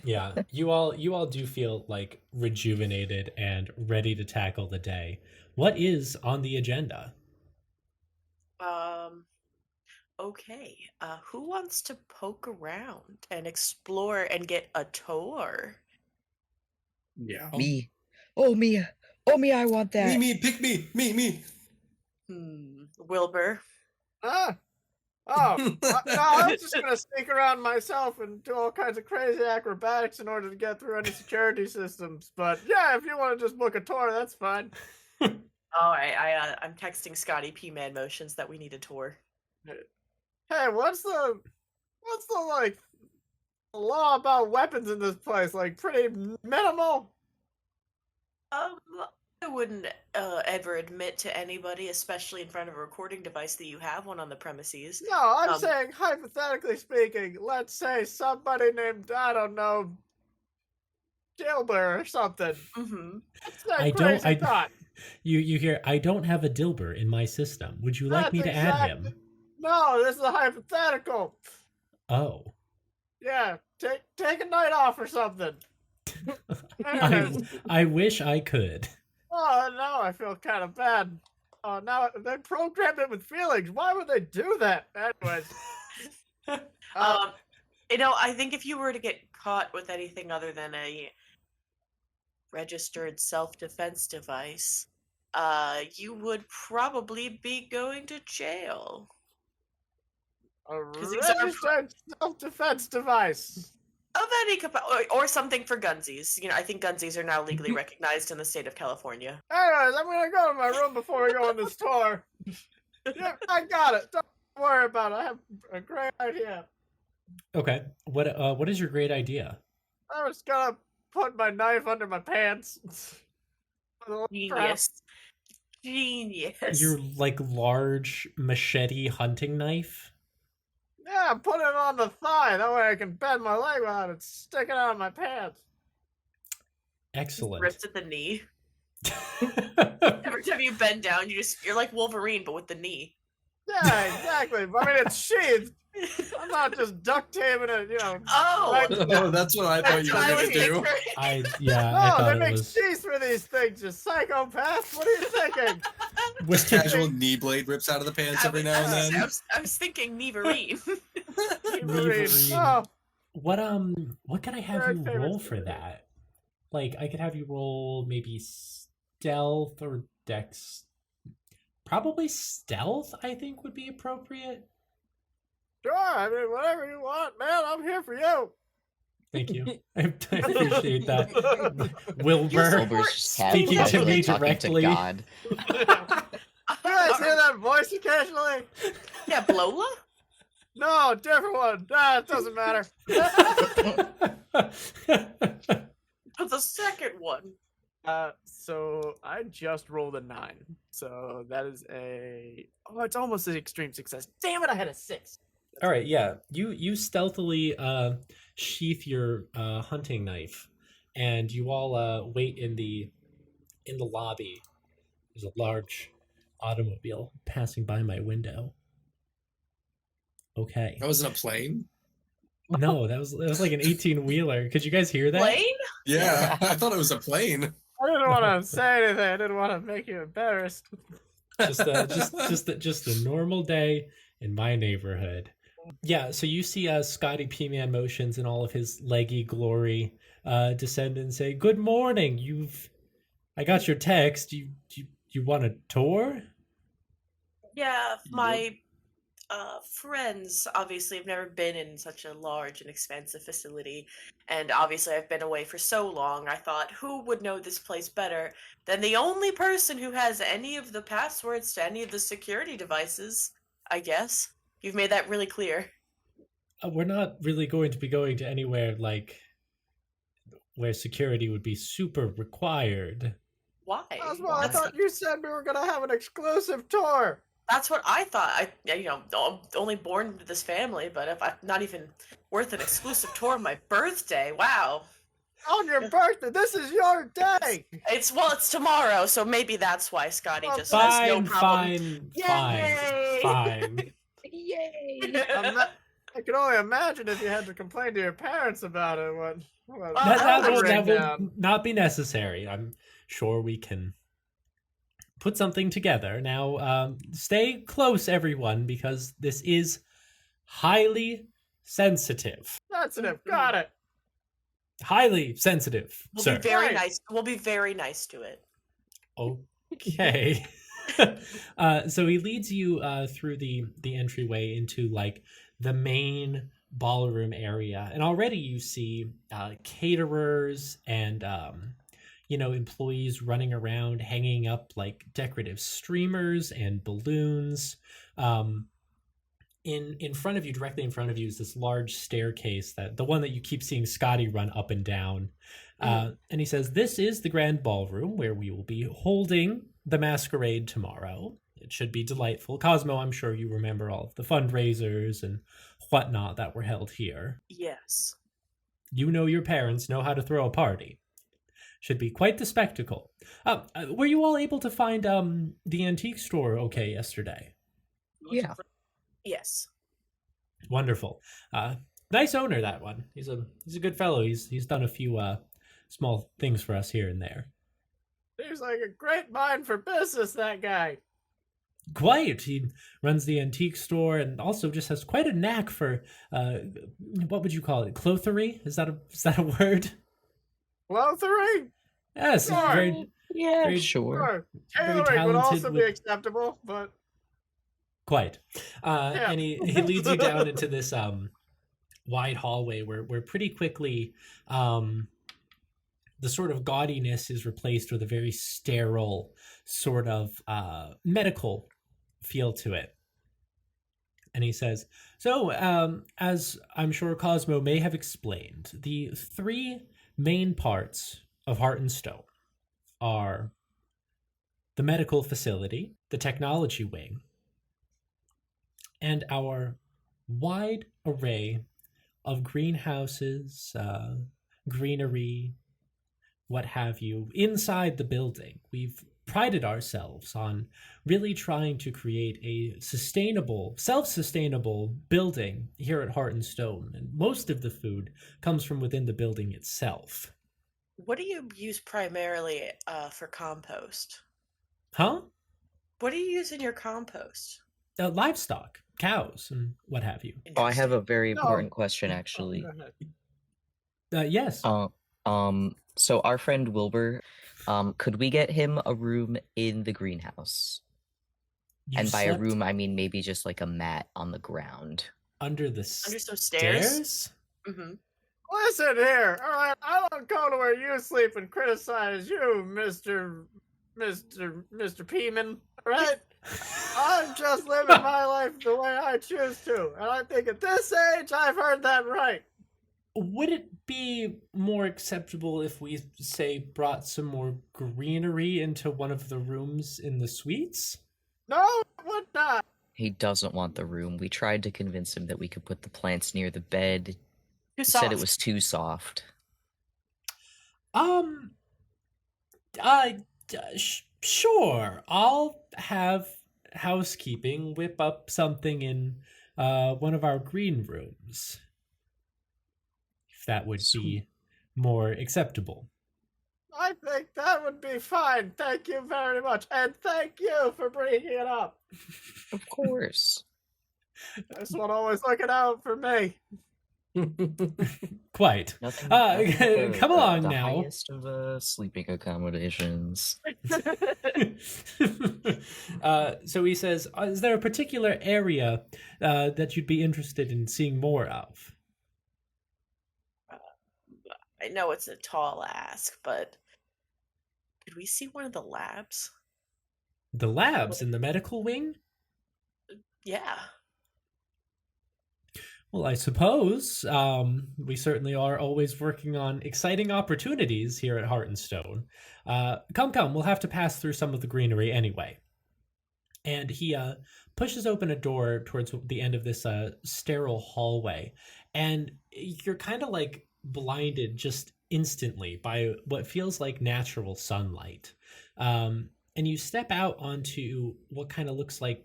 Yeah, you all do feel like rejuvenated and ready to tackle the day. What is on the agenda? Okay. Who wants to poke around and explore and get a tour? Yeah. Me. Oh me. Oh me, I want that. Me, pick me. Me. Wilbur. Ah. Oh, no, I'm just gonna sneak around myself and do all kinds of crazy acrobatics in order to get through any security systems. But yeah, if you want to just book a tour, that's fine. All right. I'm texting Scotty P Man Motions that we need a tour. Hey, what's the like law about weapons in this place? Like pretty minimal. I wouldn't ever admit to anybody, especially in front of a recording device, that you have one on the premises. No, I'm Um, saying hypothetically speaking. Let's say somebody named I don't know, Gilbert or something. Mm-hmm. That's that I don't- crazy thought. You hear? I don't have a Dilbert in my system. Would you like me to add him? No, this is a hypothetical. Oh, Yeah, take a night off or something. I wish I could. Oh, now I feel kind of bad. Oh, now they programmed it with feelings. Why would they do that? Anyways. I think if you were to get caught with anything other than a registered self-defense device, you would probably be going to jail. A 'Cause these are registered self-defense device. Of any or something for gunsies. I think gunsies are now legally recognized in the state of California. Anyways, I'm gonna go to my room before we go on this tour. Yeah, I got it. Don't worry about it. I have a great idea. Okay. What is your great idea? I was gonna put my knife under my pants. With a little strap. Genius. Your like large machete hunting knife? Yeah, put it on the thigh. That way I can bend my leg without it sticking out of my pants. Excellent. Ripped at the knee. Every time you bend down, you're like Wolverine, but with the knee. Yeah, exactly. I mean, it's sheathed. I'm not just duct taping it, Oh! Like, Oh, that's what I thought you were I gonna was do. picturing. I no, thought they it make was sheaths for these things, you psychopaths. What are you thinking? with Casual knee blade rips out of the pants every now and then. I was thinking Neverine. Wolverine. Wolverine. Oh, What can I have Third you favorite roll for superhero. that? Like I could have you roll maybe stealth or dex. Probably stealth, I think, would be appropriate. sure. I mean, whatever you want, man. I'm here for you. Thank you. I appreciate that. Wilbur Wilbur's just speaking to casually me talking directly. to God. You guys hear that voice occasionally? Yeah, Blola? No, different one. It doesn't matter. But the second one. So I just rolled a 9. So that is it's almost an extreme success. Damn it, I had a 6. All right, yeah. You stealthily sheath your hunting knife, and you all wait in the lobby. There's a large automobile passing by my window. Okay. That wasn't a plane? No, that was like an 18-wheeler. Could you guys hear that? Plane? Yeah, I thought it was a plane. I didn't want to say anything. I didn't want to make you embarrassed. Just a normal day in my neighborhood. Yeah, so you see Scotty P-Man Motions in all of his leggy glory descend and say, "Good morning. I got your text. You want a tour?" Yeah, my friends obviously have never been in such a large and expansive facility, and obviously I've been away for so long. I thought, who would know this place better than the only person who has any of the passwords to any of the security devices? I guess you've made that really clear. We're not really going to be going to anywhere like where security would be super required. Why? Cosmo, I thought you said we were going to have an exclusive tour. That's what I thought. I'm only born into this family, but if I'm not even worth an exclusive tour on my birthday, wow. on your birthday. This is your day. It's tomorrow, so maybe that's why Scotty Well, just says no Fine, problem. fine, Yay! fine. Yay! I can only imagine if you had to complain to your parents about it. What That would will break down. not be necessary. I'm sure we can put something together. Now, stay close, everyone, because this is highly sensitive. Sensitive. Got it. Highly sensitive, We'll sir. be very Right. nice. We'll be very nice to it. Okay. So he leads you through the entryway into like the main ballroom area, and already you see caterers and employees running around hanging up like decorative streamers and balloons. In front of you, directly in front of you, is this large staircase, that the one that you keep seeing Scotty run up and down. And he says, "This is the grand ballroom where we will be holding the masquerade tomorrow. It should be delightful. Cosmo, I'm sure you remember all of the fundraisers and whatnot that were held here. Yes. You know your parents know how to throw a party. Should be quite the spectacle. Were you all able to find the antique store okay yesterday?" Yeah. Yes. Wonderful. Nice owner, that one. He's a good fellow. He's done a few small things for us here and there. Seems like a great mind for business, that guy. Quite. He runs the antique store and also just has quite a knack for what would you call it? Clothery? Is that a word? Clothering? Yes. Sure. Very, Yeah, Very- sure. Sure. Very Tailoring would talented also be with- acceptable, but quite. And he leads you down into this wide hallway where pretty quickly the sort of gaudiness is replaced with a very sterile sort of medical feel to it. And he says, "So, as I'm sure Cosmo may have explained, the three main parts of Hart Stone are the medical facility, the technology wing, and our wide array of greenhouses, greenery, what have you, inside the building. We've prided ourselves on really trying to create a sustainable, self-sustainable building here at Hart Stone, and most of the food comes from within the building itself." What do you use primarily for compost? Huh? What do you use in your compost? Livestock, cows, and what have you. Oh, I have a very No. important question, actually. Go ahead. Yes. So our friend Wilbur, could we get him a room in the greenhouse? You And by a slept room, I mean maybe just like a mat on the ground. under the Under some stairs? stairs? Mm-hmm. Listen here, all right. I don't go to where you sleep and criticize you, Mister Peeman. All right. I'm just living my life the way I choose to, and I think at this age I've heard that right. Would it be more acceptable if we, say, brought some more greenery into one of the rooms in the suites? No, it would not. He doesn't want the room. We tried to convince him that we could put the plants near the bed. Too He soft. said it was too soft. Sure. I'll have housekeeping whip up something in one of our green rooms. If that would be more acceptable. I think that would be fine. Thank you very much, and thank you for bringing it up. Of course. This one always looking out for me. Quite. Nothing, Come along the now. highest of sleeping accommodations. So he says, is there a particular area that you'd be interested in seeing more of? I know it's a tall ask, but could we see one of the labs? The labs in the medical wing? Yeah. Well, I suppose we certainly are always working on exciting opportunities here at Hart Stone. Come, we'll have to pass through some of the greenery anyway. And he pushes open a door towards the end of this sterile hallway, and you're kind of like blinded just instantly by what feels like natural sunlight. And you step out onto what kind of looks like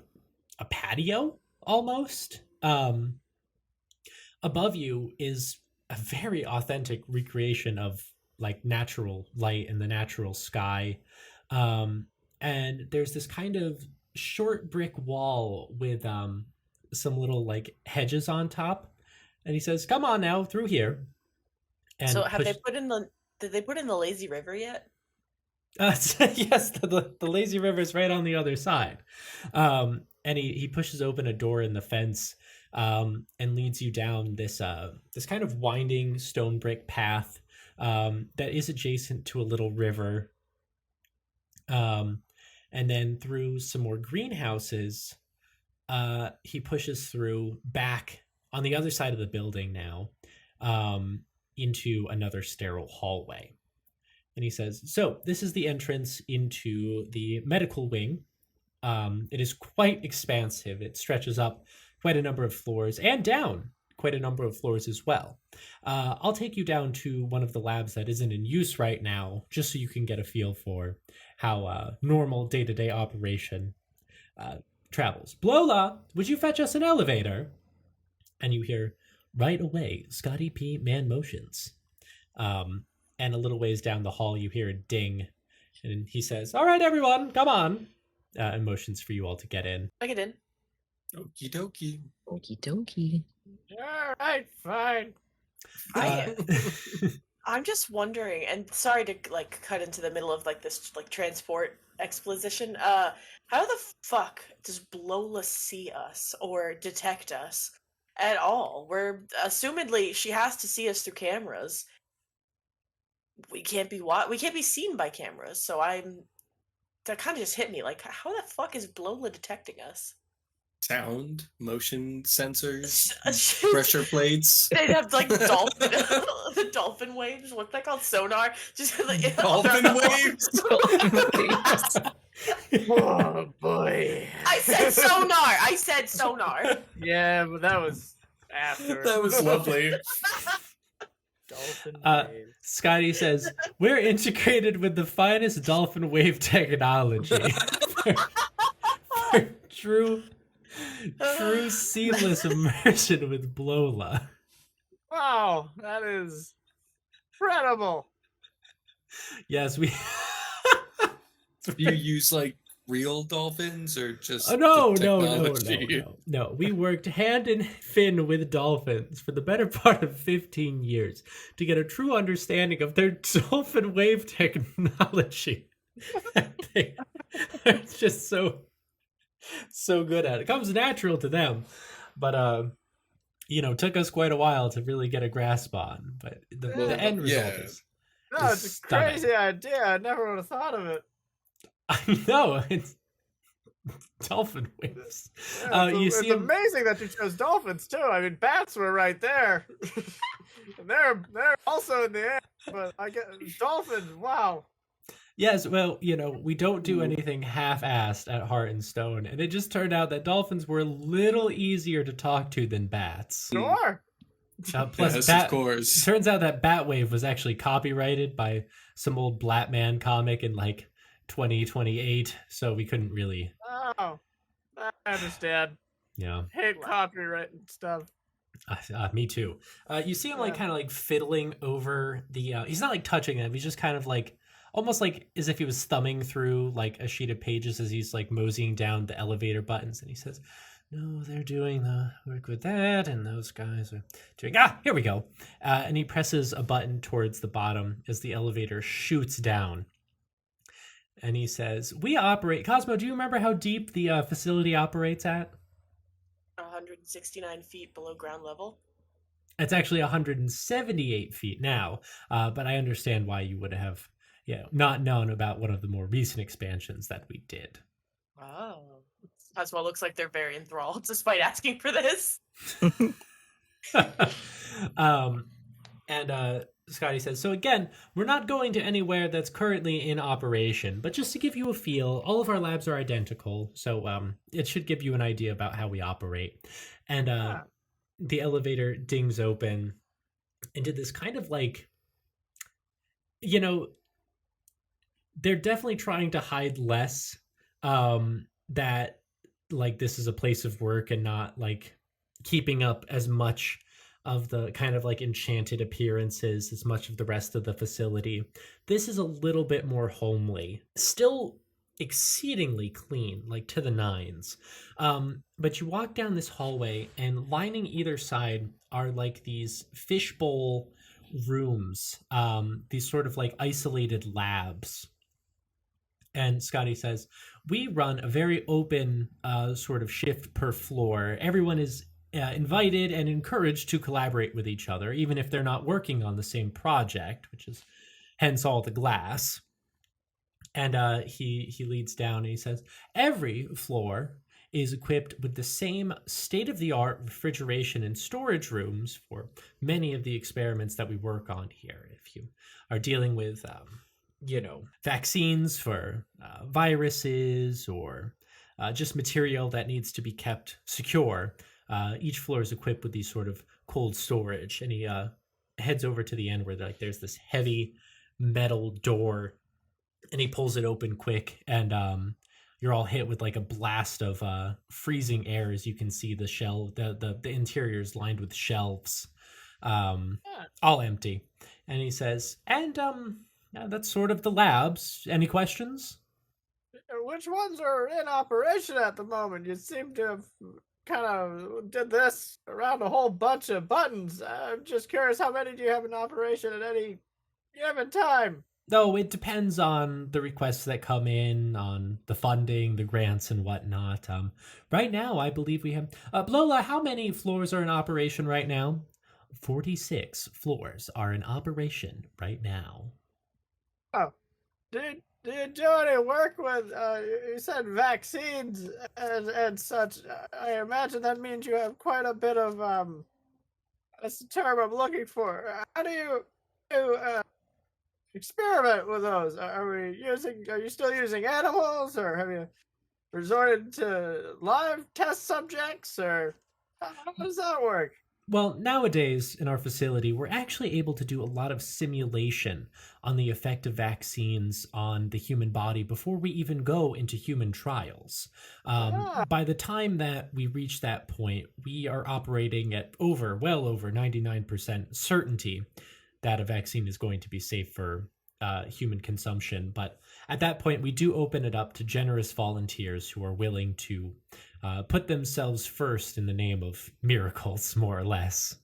a patio almost. Above you is a very authentic recreation of like natural light and the natural sky. And there's this kind of short brick wall with some little like hedges on top. And he says, "Come on now, through here." And So have they put in the? Did they put in the lazy river yet? yes, the lazy river is right on the other side. And he pushes open a door in the fence and leads you down this this kind of winding stone brick path that is adjacent to a little river. And then through some more greenhouses, he pushes through back on the other side of the building now into another sterile hallway. And he says, "So this is the entrance into the medical wing. It is quite expansive. It stretches up quite a number of floors and down quite a number of floors as well. I'll take you down to one of the labs that isn't in use right now, just so you can get a feel for how normal day-to-day operation travels. Blola, would you fetch us an elevator?" And you hear, "Right away, Scotty P. Man motions." And a little ways down the hall, you hear a ding. And he says, "All right, everyone, come on." And motions for you all to get in. I get in. Okie dokie. Okie dokie. All right, fine. I'm just wondering, and sorry to like cut into the middle of like this like transport exposition. How the fuck does Blola see us or detect us at all? We're assumedly she has to see us through cameras. We can't be seen by cameras. So that kind of just hit me. Like, how the fuck is Blola detecting us? Sound, motion sensors, pressure plates. They'd have like dolphin, the dolphin waves. What they called sonar? Just like, Dolphin waves. Oh boy. I said sonar. Yeah, but that was after. That was lovely. Dolphin waves. Scotty says, "We're integrated with the finest dolphin wave technology for true seamless immersion with Blola." Wow, that is incredible. Yes, we. Do you use like real dolphins or just No. the technology? No. We worked hand in fin with dolphins for the better part of 15 years to get a true understanding of their dolphin wave technology. They're just so good at it. It comes natural to them, but took us quite a while to really get a grasp on. But the end result is No, it's a stunning. crazy idea. I never would have thought of it. I know, it's dolphin waves. Yeah, It's it's amazing that you chose dolphins too. I mean, bats were right there. they're also in the air, but I get dolphins. Wow. Yes, well, we don't do anything half-assed at Hart Stone, and it just turned out that dolphins were a little easier to talk to than bats. Sure. Plus, Yes, of course. turns out that Batwave was actually copyrighted by some old Blatman comic in like 2028, so we couldn't really. Oh, I understand. Yeah. Hate copyright and stuff. Me too. You see him like Yeah. kind of like fiddling over the. He's not like touching them. He's just kind of like almost like as if he was thumbing through like a sheet of pages as he's like moseying down the elevator buttons, and he says, "No, they're doing the work with that, and those guys are doing. Here we go." And he presses a button towards the bottom as the elevator shoots down. And he says, "We operate." Cosmo, do you remember how deep the facility operates at? 169 feet below ground level. It's actually 178 feet now, but I understand why you would have not known about one of the more recent expansions that we did. Oh. Cosmo looks like they're very enthralled despite asking for this. And Scotty says, "So again, we're not going to anywhere that's currently in operation, but just to give you a feel, all of our labs are identical, so it should give you an idea about how we operate." And the elevator dings open into this kind of like you know, they're definitely trying to hide less, that like this is a place of work and not like keeping up as much of the kind of like enchanted appearances as much of the rest of the facility. This is a little bit more homely, still exceedingly clean, like to the nines. But you walk down this hallway, and lining either side are like these fishbowl rooms, these sort of like isolated labs. And Scotty says, we run a very open sort of shift per floor. Everyone is invited and encouraged to collaborate with each other, even if they're not working on the same project, which is hence all the glass. And he leads down and he says, every floor is equipped with the same state-of-the-art refrigeration and storage rooms for many of the experiments that we work on here. If you are dealing with vaccines for viruses or just material that needs to be kept secure, each floor is equipped with these sort of cold storage. And he heads over to the end where there's this heavy metal door, and he pulls it open quick, and you're all hit with like a blast of freezing air as you can see the interior is lined with shelves, all empty. And he says, and that's sort of the labs. Any questions? Which ones are in operation at the moment? You seem to have kind of did this around a whole bunch of buttons. I'm just curious, how many do you have in operation at any given time? No, it depends on the requests that come in, on the funding, the grants, and whatnot. Right now, I believe we have... Lola, how many floors are in operation right now? 46 floors are in operation right now. Oh, do you do any work with, you said vaccines and such. I imagine that means you have quite a bit of, that's the term I'm looking for. How do you experiment with those? Are you still using animals, or have you resorted to live test subjects, or how does that work? Well, nowadays in our facility, we're actually able to do a lot of simulation on the effect of vaccines on the human body before we even go into human trials. By the time that we reach that point, we are operating at well over 99% certainty that a vaccine is going to be safe for human consumption. But at that point, we do open it up to generous volunteers who are willing to put themselves first in the name of miracles, more or less.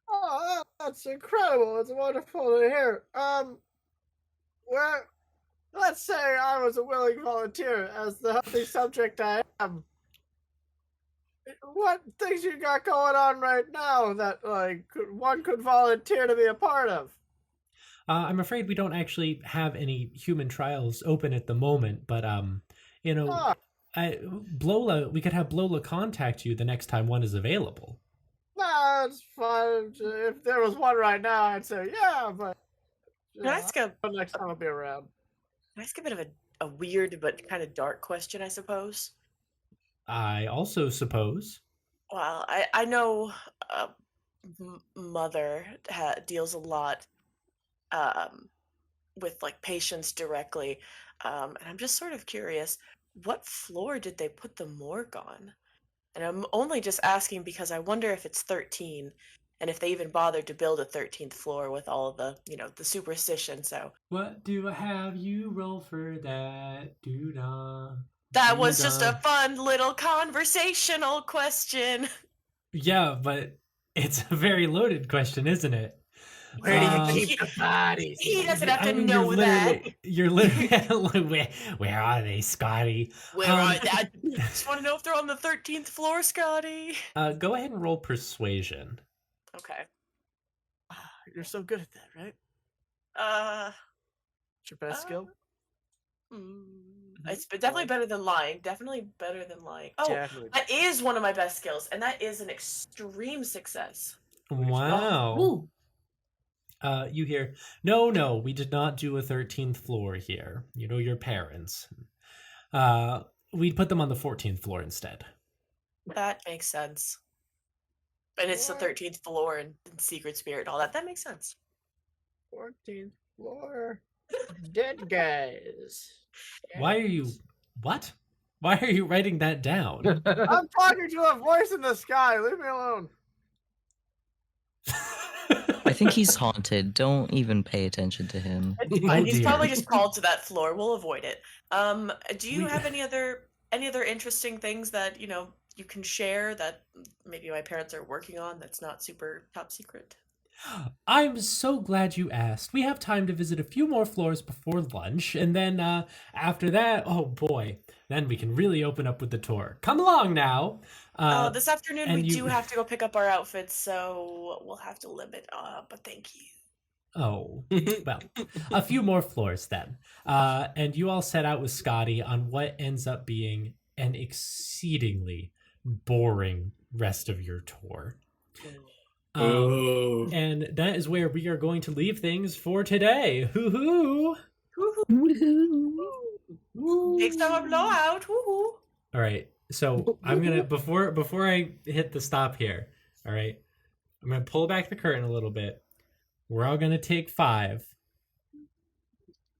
Oh, that's incredible. It's wonderful to hear. Well, let's say I was a willing volunteer as the healthy subject I am. What things you got going on right now that one could volunteer to be a part of? I'm afraid we don't actually have any human trials open at the moment, but Blola, we could have Blola contact you the next time one is available. Nah, it's fine. If there was one right now, I'd say yeah, but Can I ask next time I'll be around. a bit of a weird but kind of dark question, I suppose? I also suppose. Well, I know Mother deals a lot with like patients directly, and I'm just sort of curious, what floor did they put the morgue on? And I'm only just asking because I wonder if it's 13, and if they even bothered to build a 13th floor with all of the the superstition. So What do I have you roll for that? that was just a fun little conversational question. Yeah, but it's a very loaded question, isn't it? Where do you keep the bodies? He doesn't have to mean, know that. You're literally where are they, Scotty? Where are they? I just want to know if they're on the 13th floor, Scotty. Go ahead and roll persuasion. Okay. You're so good at that, right? It's your best skill? It's definitely better than lying. Definitely better than lying. Oh, Definitely. that is one of my best skills, and that is an extreme success. Wow. Ooh. You hear, no, we did not do a 13th floor here. You know, your parents. We'd put them on the 14th floor instead. That makes sense. And it's the 13th floor and Secret Spirit and all that. That makes sense. 14th Floor. Dead guys. Why are you... What? Why are you writing that down? I'm talking to a voice in the sky. Leave me alone. I think he's haunted. Don't even pay attention to him. He's dear. probably just called to that floor. We'll avoid it. Do you have any other interesting things that you can share that maybe my parents are working on that's not super top secret? I'm so glad you asked. We have time to visit a few more floors before lunch, and then after that, oh boy, then we can really open up with the tour. Come along now. This afternoon and we you- do have to go pick up our outfits, so we'll have to limit up, but thank you. Oh, well, a few more floors then. And you all set out with Scotty on what ends up being an exceedingly boring rest of your tour. Oh. And that is where we are going to leave things for today. Hoo-hoo! Next time a blowout. Woohoo! All right. So I'm gonna before I hit the stop here. All right. I'm gonna pull back the curtain a little bit. We're all gonna take 5.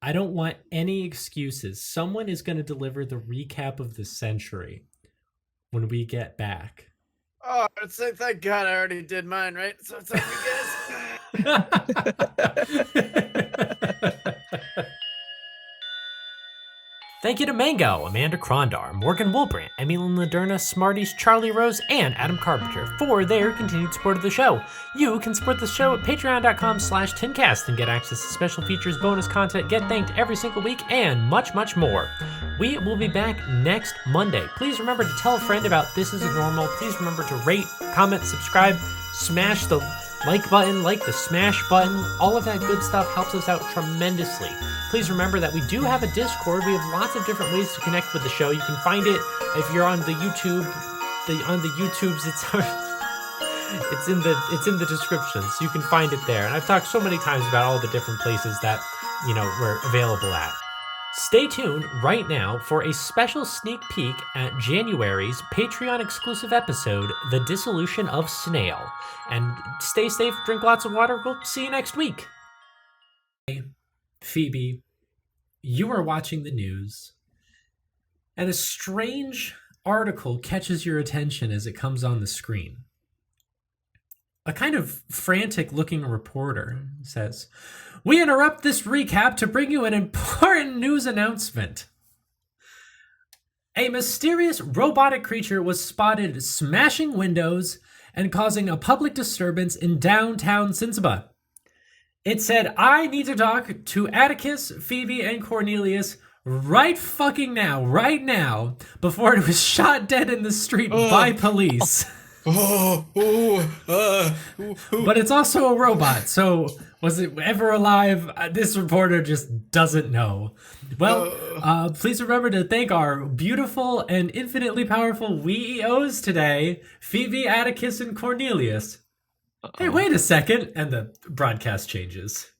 I don't want any excuses. Someone is gonna deliver the recap of the century when we get back. Oh, thank God I already did mine, right? So it's like you guys. Thank you to Mango, Amanda Krondar, Morgan Wolbrant, Emily Laderna, Smarties, Charlie Rose, and Adam Carpenter for their continued support of the show. You can support the show at patreon.com/tincast and get access to special features, bonus content, get thanked every single week, and much, much more. We will be back next Monday. Please remember to tell a friend about This Isn't Normal. Please remember to rate, comment, subscribe, smash the like button, like the smash button. All of that good stuff helps us out tremendously. Please remember that we do have a Discord. We have lots of different ways to connect with the show. You can find it if you're on the YouTube. On the YouTubes, it's in the descriptions. You can find it there. And I've talked so many times about all the different places that we're available at. Stay tuned right now for a special sneak peek at January's Patreon exclusive episode, The Dissolution of Snail. And stay safe, drink lots of water. We'll see you next week. Hey, Phoebe, you are watching the news, and a strange article catches your attention as it comes on the screen. A kind of frantic-looking reporter says, "We interrupt this recap to bring you an important news announcement. A mysterious robotic creature was spotted smashing windows and causing a public disturbance in downtown Cinzaba. It said, I need to talk to Atticus, Phoebe, and Cornelius right now, before it was shot dead in the street by police." But it's also a robot, so was it ever alive? This reporter just doesn't know. Well, please remember to thank our beautiful and infinitely powerful WEOs today, Phoebe, Atticus, and Cornelius. Hey, wait a second, and the broadcast changes.